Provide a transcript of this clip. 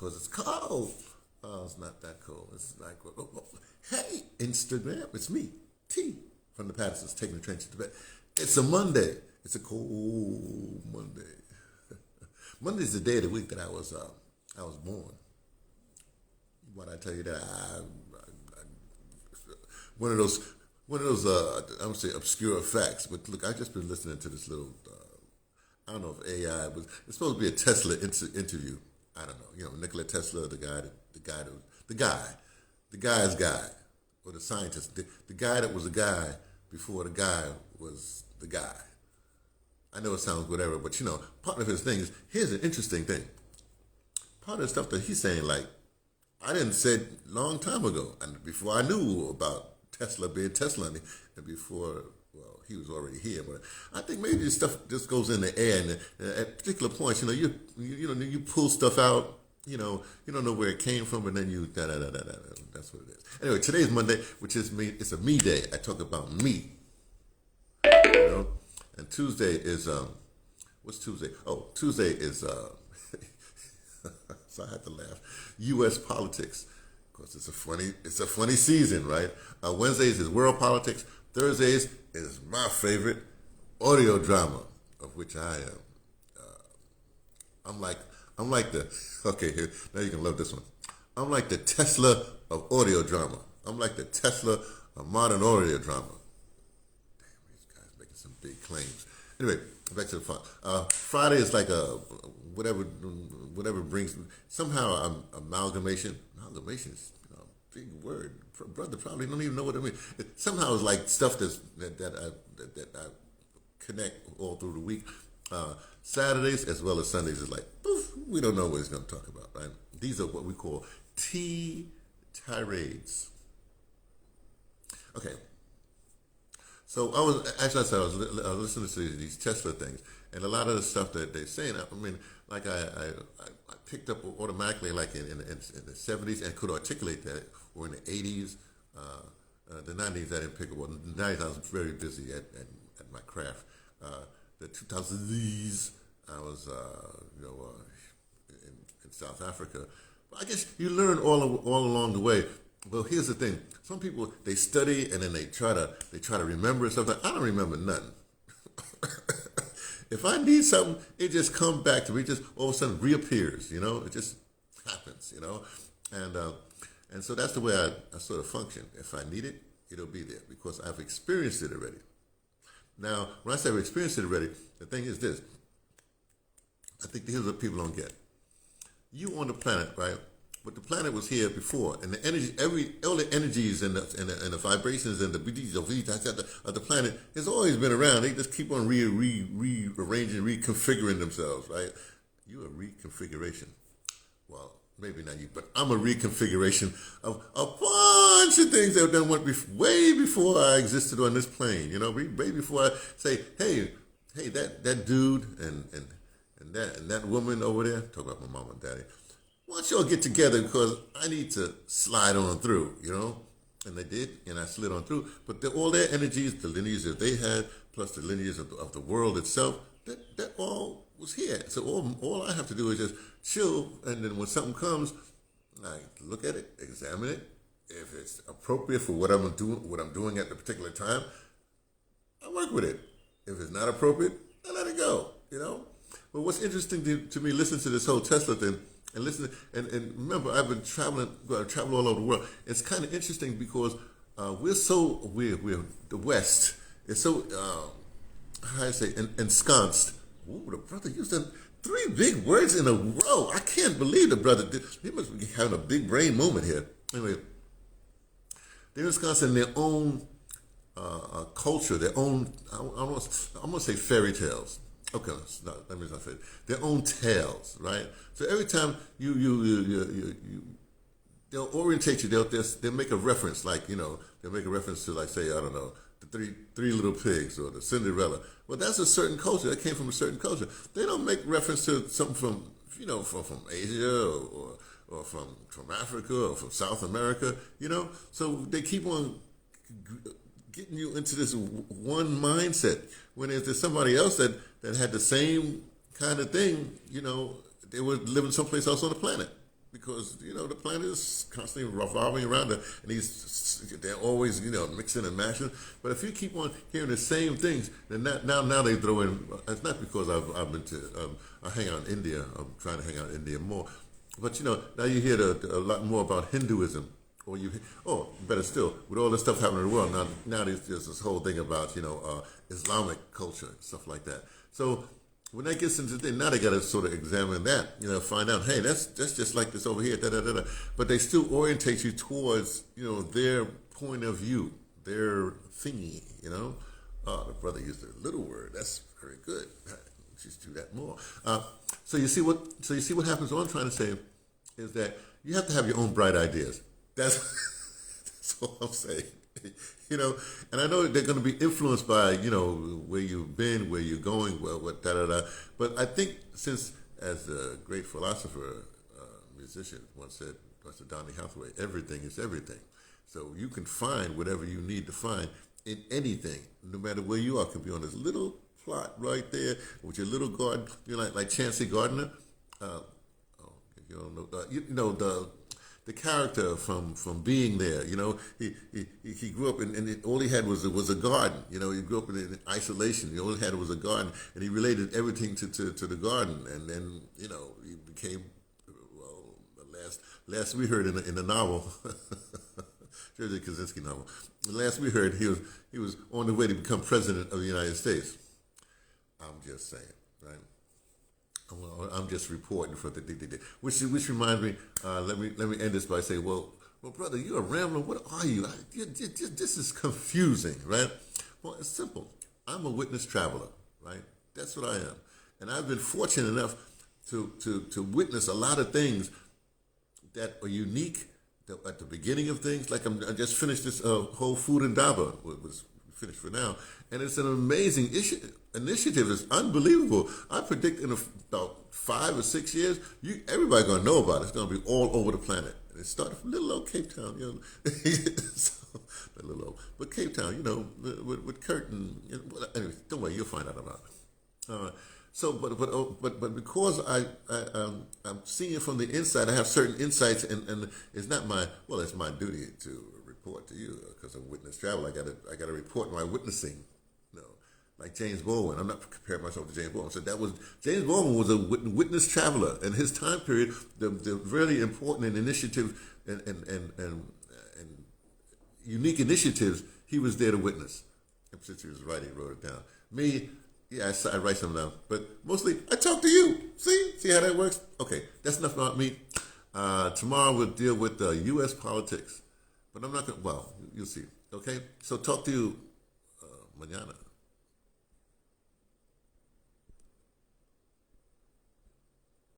because it's cold. Oh, it's not that cold. It's like, hey, Instagram, it's me, T, from the Pattersons, taking the train to bed. It's a Monday. It's a cold Monday. Monday's the day of the week that I was born. What I tell you that one of those I'm gonna say obscure facts. But look, I just been listening to this little I don't know if AI was. It's supposed to be a Tesla interview. I don't know. You know, Nikola Tesla, the guy's guy, or the scientist, the guy that was a guy before the guy was the guy. I know it sounds whatever, but you know, part of his thing is, here's an interesting thing. Part of the stuff that he's saying, like, I didn't say it a long time ago, and before I knew about Tesla being Tesla, and before, well, he was already here, but I think maybe this stuff just goes in the air, and at particular points, you know, you pull stuff out, you know, you don't know where it came from, and then you da. That's what it is. Anyway, today's Monday, which is me. It's a me day. I talk about me, you know. And Tuesday is what's Tuesday? Oh, Tuesday is so I have to laugh. U.S. politics, because it's a funny season, right? Wednesdays is world politics. Thursdays is my favorite, audio drama, of which I am. I'm like the okay. Here now you can love this one. I'm like the Tesla of audio drama. I'm like the Tesla of modern audio drama. Some big claims. Anyway, back to the fun. Friday is like a whatever brings somehow amalgamation. Amalgamation is a big word. Brother probably don't even know what it means. Somehow it's like stuff that I connect all through the week. Saturdays as well as Sundays is like poof, we don't know what he's going to talk about. Right? These are what we call tirades. Okay. So I was listening to these Tesla things, and a lot of the stuff that they're saying. I mean, like I picked up automatically, like in the 70s, and could articulate that, or in the 80s, the 90s I didn't pick up. Well, the 90s I was very busy at my craft. The 2000s I was in South Africa. I guess you learn all along the way. Well, here's the thing. Some people, they study and then they try to remember and stuff. Like, I don't remember nothing. If I need something, it just comes back to me. It just all of a sudden reappears, you know. It just happens, you know. And so that's the way I sort of function. If I need it, it'll be there because I've experienced it already. Now, when I say I've experienced it already, the thing is this. I think here's what people don't get. You on the planet, right? But the planet was here before, and the energy, all the energies and the vibrations and the BDs of the planet has always been around. They just keep on rearranging, reconfiguring themselves, right? You're a reconfiguration. Well, maybe not you, but I'm a reconfiguration of a bunch of things that went way before I existed on this plane. You know, way before I say, hey, that dude and that woman over there. Talk about my mom and daddy. Why don't y'all get together because I need to slide on through, you know? And they did, and I slid on through. But all their energies, the lineages that they had, plus the lineages of the world itself, that all was here. So all I have to do is just chill, and then when something comes, I look at it, examine it. If it's appropriate for what I'm doing at the particular time, I work with it. If it's not appropriate, I let it go, you know? But what's interesting to me, listening to this whole Tesla thing, and listen, and remember, I've been traveling all over the world. It's kind of interesting because we're the West is so how I say ensconced. Ooh, the brother used them 3 big words in a row. I can't believe the brother did. He must be having a big brain moment here. Anyway, they're ensconced in their own culture, their own. I'm gonna say fairy tales. Okay, that means I said their own tales, right? So every time they'll orientate you. They'll make a reference, like they'll make a reference to, like, say, I don't know, the three little pigs or the Cinderella. Well, that's a certain culture. That came from a certain culture. They don't make reference to something from Asia or from Africa or from South America. So they keep on getting you into this one mindset. When if there's somebody else that had the same kind of thing, they were living someplace else on the planet. because the planet is constantly revolving around her, and they're always mixing and mashing. But if you keep on hearing the same things, then now they throw in. It's not because I've been to I hang out in India. I'm trying to hang out in India more, but now you hear a lot more about Hinduism. Or better still, with all this stuff happening in the world now there's this whole thing about Islamic culture and stuff like that. So when that gets into the thing, now they got to sort of examine that, find out, hey, that's just like this over here, da da da da. But they still orientate you towards their point of view, their thingy. The brother used a little word. That's very good. Just do that more. So you see what happens. What I'm trying to say is that you have to have your own bright ideas. That's all I'm saying. And I know that they're going to be influenced by, where you've been, where you're going, what da da da. But I think since, as a great philosopher, musician once said, Dr. Donny Hathaway, everything is everything. So you can find whatever you need to find in anything, no matter where you are. It could be on this little plot right there with your little garden, like Chancey Gardner. You don't know, the character from being there, he grew up and all he had was a garden. He grew up in isolation. All he had was a garden, and he related everything to the garden. And then he became, well, the last we heard in the novel, Jerzy Kaczynski novel. The last we heard, he was on the way to become president of the United States. I'm just saying, right? Well, I'm just reporting for the which reminds me. Let me end this by saying, well, brother, you're a rambler. What are you? This is confusing, right? Well, it's simple. I'm a witness traveler, right? That's what I am, and I've been fortunate enough to witness a lot of things that are unique. At the beginning of things, like I just finished this whole food and Daba. It was finished for now, and it's an amazing initiative. It's unbelievable. I predict in about 5 or 6 years, everybody's gonna know about it. It's gonna be all over the planet. And it started from little old Cape Town, but Cape Town, with Kurt and anyway, don't worry, you'll find out about it. So, but because I'm seeing it from the inside, I have certain insights, and it's not it's my duty to report to you because I'm witness travel. I got to report my witnessing. Like James Baldwin. I'm not comparing myself to James Baldwin. So James Baldwin was a witness traveler, and his time period, the really important and initiative and unique initiatives, he was there to witness. And since he was writing, he wrote it down. Me, yeah, I write something down, but mostly I talk to you. See how that works? Okay, that's enough about me. Tomorrow we'll deal with U.S. politics, but I'm not going to, well, you'll see. Okay, so talk to you mañana.